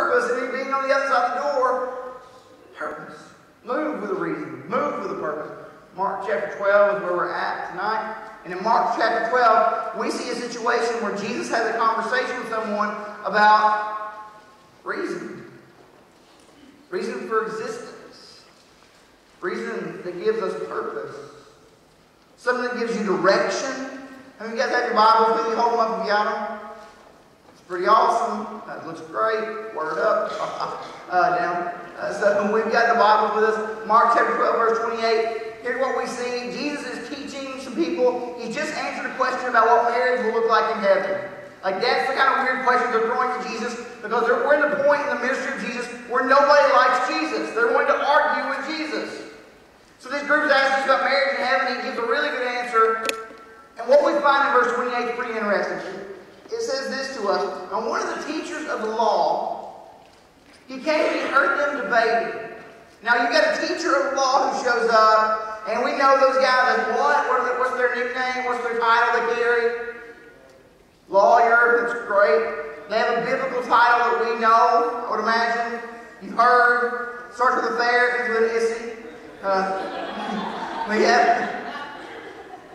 purpose, and being on the other side of the door, purpose. Move with a reason. Move with a purpose. Mark chapter 12 is where we're at tonight. And in Mark chapter 12, we see a situation where Jesus has a conversation with someone about reason. Reason for existence. Reason that gives us purpose. Something that gives you direction. How many of you guys have your Bibles with you? Hold them up if you got them. It's pretty awesome. That looks great. Word up. Down. So we've got the Bible with us. Mark chapter 12, verse 28. Here's what we see. Jesus is teaching some people. He just answered a question about what marriage will look like in heaven. Like, that's the kind of weird questions they're throwing to Jesus, because we're in the point in the ministry of Jesus where nobody likes Jesus. They're going to argue with Jesus. So this group's asking about marriage in heaven. He gives a really good answer. And what we find in verse 28 is pretty interesting. It says this to us. And one of the teachers of the law, he came and he heard them debating. Now, you've got a teacher of the law who shows up, and we know those guys as what? What's their nickname? What's their title they carry? Lawyer. That's great. They have a biblical title that we know, I would imagine. You've heard. Starts with a fair, ends with an issy. We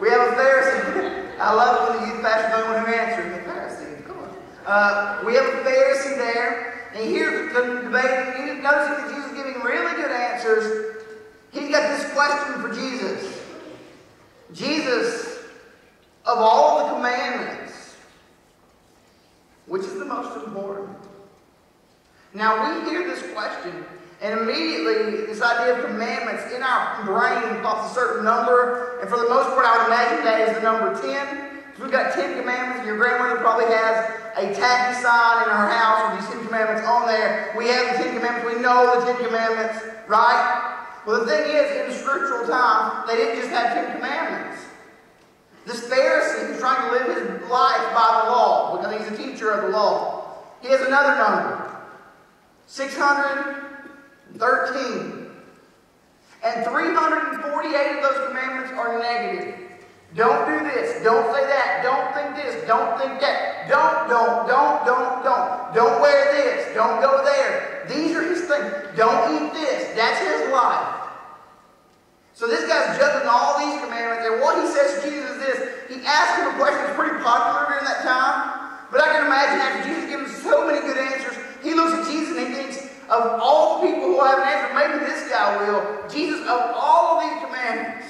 have a Pharisee. I love it when the youth pastor is the one who answers. The Pharisee. Come on. We have a Pharisee there. And here's the debate. You notice that Jesus is giving really good answers. He's got this question for Jesus. Jesus, of all the commandments, which is the most important? Now we hear this question, and immediately this idea of commandments in our brain pops a certain number. And for the most part, I would imagine that is the number 10. So we've got 10 commandments. Your grandmother probably has a tacky sign in her house with these 10 commandments on there. We have the 10 commandments. We know the 10 commandments, right? Well, the thing is, in the scriptural time, they didn't just have 10 commandments. This Pharisee who's trying to live his life by the law, because he's a teacher of the law, he has another number. 613. And 348 of those commandments are negative. Don't do this. Don't say that. Don't think this. Don't think that. Don't. Don't wear this. Don't go there. These are his things. Don't eat this. That's his life. So this guy's judging all these commandments, and what he says to Jesus is this. He asks him a question that's pretty popular during that time, but I can imagine after Jesus gives him so many good answers, he looks at Jesus and he thinks, of all the people who have an answer, maybe this guy will. Jesus, of all of these commandments,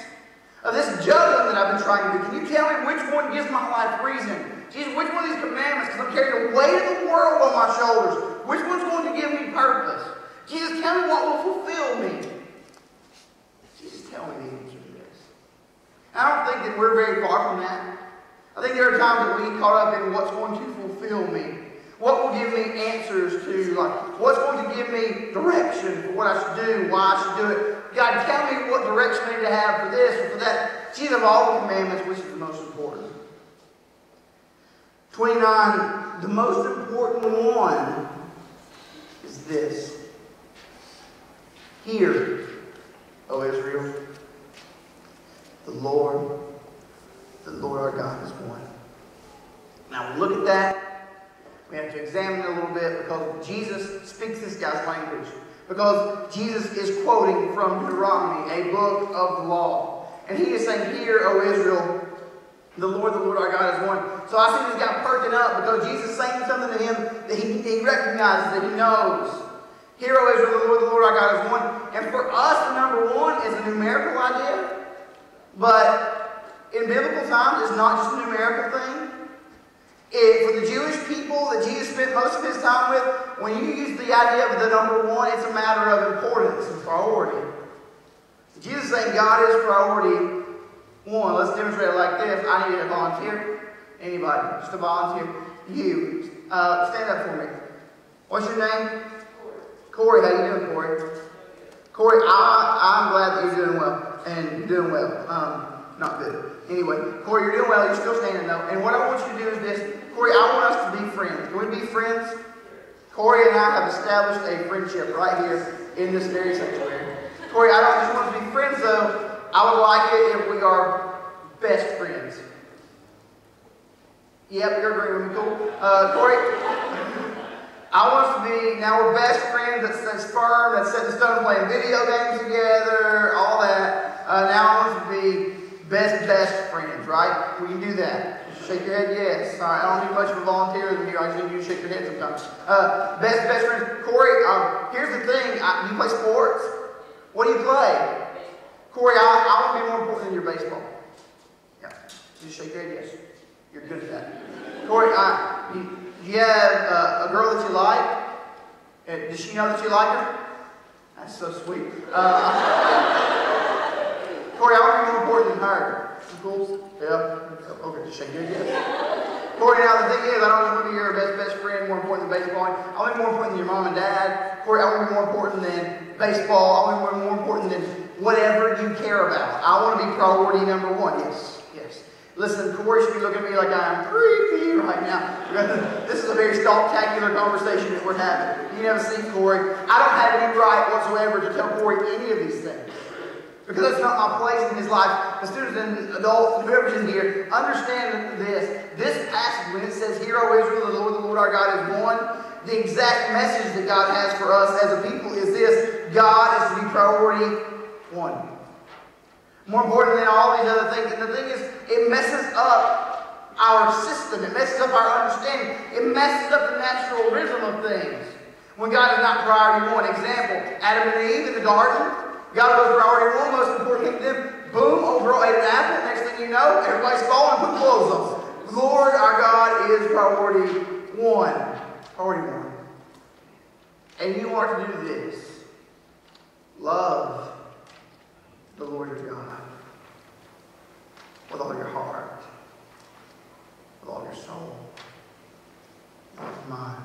of this juggling that I've been trying to do, can you tell me which one gives my life reason? Jesus, which one of these commandments, because I'm carrying the weight of the world on my shoulders, which one's going to give me purpose? Jesus, tell me what will fulfill me. Jesus, tell me the answer to this. I don't think that we're very far from that. I think there are times that we get caught up in what's going to fulfill me. What will give me answers to, like, what's going to give me direction for what I should do, why I should do it. God, tell me what direction I need to have for this or for that. Jesus, of all the commandments, which is the most important? 29, the most important one is this. Hear, O Israel, the Lord our God is one. Now we look at that. We have to examine it a little bit, because Jesus speaks this guy's language. Because Jesus is quoting from Deuteronomy, a book of the law. And he is saying, hear, O Israel, the Lord our God is one. So I see this guy perking up because Jesus is saying something to him that he recognizes, that he knows. Hear, O Israel, the Lord our God is one. And for us, the number one is a numerical idea. But in biblical times, it's not just a numerical thing. For the Jewish people that Jesus spent most of his time with, when you use the idea of the number one, it's a matter of importance and priority. Jesus is saying God is priority one. Let's demonstrate it like this. I need a volunteer. Anybody? Just a volunteer. You. Stand up for me. What's your name? Corey. How you doing, Corey? Corey, I'm glad that you're doing well. And you're doing well. Not good. Anyway, Corey, you're doing well. You're still standing though. And what I want you to do is this. Corey, I want us to be friends. Can we be friends? Corey and I have established a friendship right here in this very sanctuary. Corey, I don't just want to be friends though. I would like it if we are best friends. Yep, you're agreeing with me. Cool. Corey, I want us to be, now we're best friends, that's firm, that's set in stone, playing video games together, all that. Now I want us to be best friends, right? We can do that. Shake your head, yes. All right, I don't do much of a volunteerism here. I just need you to shake your head sometimes. Best friends. Corey, here's the thing. You play sports? What do you play? Corey, I want to be more important than your baseball. Yeah. Just shake your head, yes. You're good at that. Corey, do you have a girl that you like? Does she know that you like her? That's so sweet. Corey, I want to be more important than her. You cool? Yeah. Okay, just shake your head, yes. Corey, now the thing is, I don't just want to be your best friend, more important than baseball. I want to be more important than your mom and dad. Corey, I want to be more important than baseball. I want to be more important than whatever you care about. I want to be priority number one. Yes. Listen, Corey should be looking at me like I'm creepy right now. This is a very spectacular conversation that we're having. You never see Corey. I don't have any right whatsoever to tell Corey any of these things. Because that's not my place in his life. The students and adults, and whoever's in here, understand this. This passage, when it says, "Hear, O Israel, the Lord our God is one," the exact message that God has for us as a people is this: God is to be priority one. More important than all these other things. And the thing is, it messes up our system. It messes up our understanding. It messes up the natural rhythm of things. When God is not priority one. Example, Adam and Eve in the garden. God was priority one, most important thing to them. Boom, overall ate an apple. Next thing you know, everybody's falling and put clothes on. Lord, our God is priority one. Priority one. And you are to do this. Love the Lord your God with all your heart, with all your soul, with all your mind.